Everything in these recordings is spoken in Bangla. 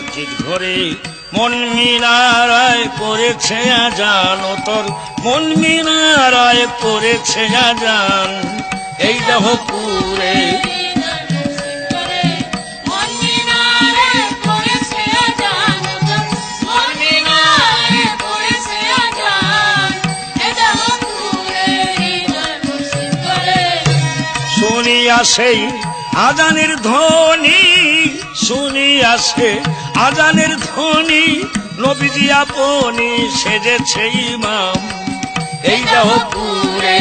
মসজিদ ঘরে মন মিনারায় পড়েছে আজান, ও তোর মন মিনারায় পড়েছে আজান। এই দেহ পুরে শুনিয়া সেই আজানের ধ্বনি, শুনিয়া সে আজানের ধ্বনি, নবীজি আপনি সেজেছে ইমাম। এই দেহ পুরে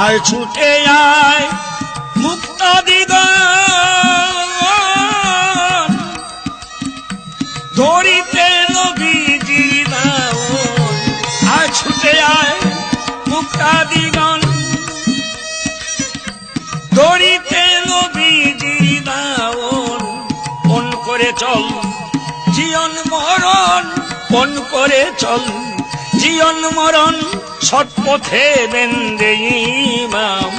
আয় ছুটে আয় মুক্তাদিগণ, ধরিতে নবীজি দাওন। আয় ছুটে আয় মুক্তাদিগণ, ধরিতে নবীজি দাওন। পণ করে চল জীবন মরণ, পণ করে চল জীবন মরণ, সৎপথে বেন্দে ইমাম।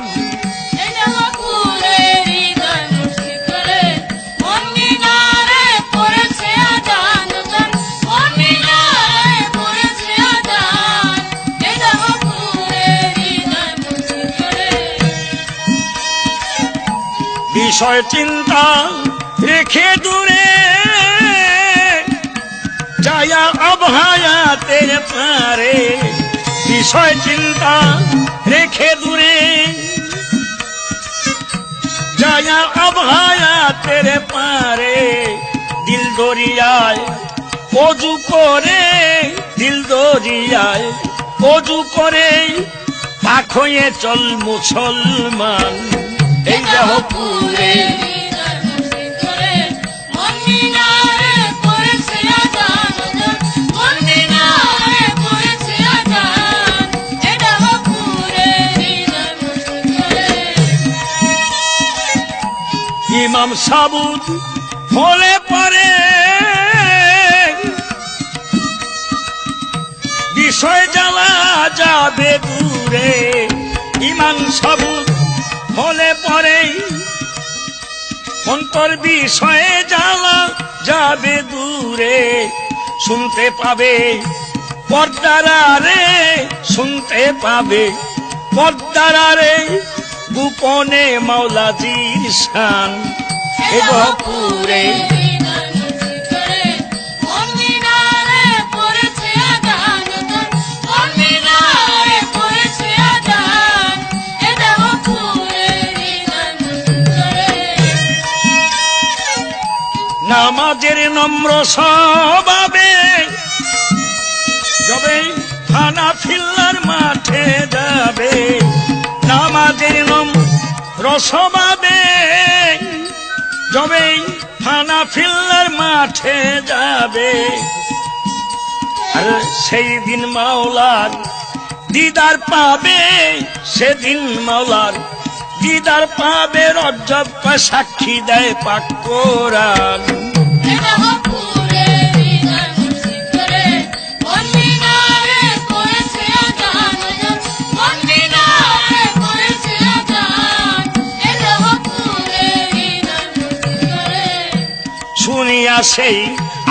বিষয় চিন্তা রেখে দূরে, যায়া অভয়াতের পারে। বিষয় চিন্তা রেখে দূরে, যায়া অভয়াতের পারে। দিল দরিয়ায় অজু করে, দিল দরিয়ায় অজু করে, পাক হয়ে চল মুসলমান। এই দেহ পুরে ইমাম সাবুত হলে পরে, বিষয় জ্বালা যাবে দূরে। ইমাম সাবুত হলে পরে, অন্তর বিষয়ে জ্বালা যাবে দূরে। শুনতে পাবে পর্দারে, শুনতে পাবে পর্দারে, গোপনে মাওলাজির শান। এ দেহ পুরে নামাজের নম্র স্বভাবে, যবে থানা ফিল্লার মাঠে যাবে। নামাজের নম্র স্বভাবে, যবে থানা ফিল্লার মাঠে যাবে। আর সেই দিন মাওলার দিদার পাবে, সেদিন মাওলার দিদার পাবে। রজ্জব সাক্ষী দেয় পাক কোরআন। শুনিয়া সেই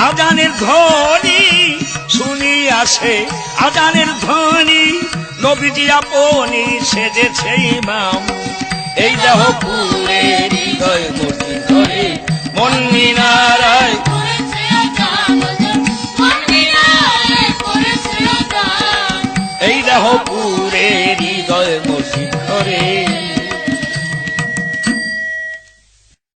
আজানের ধ্বনি, শুনিয়া সেই আজানের ধ্বনি, নবীজি আপনি সেজেছে ইমাম। এই দেহ পুরে হৃদয়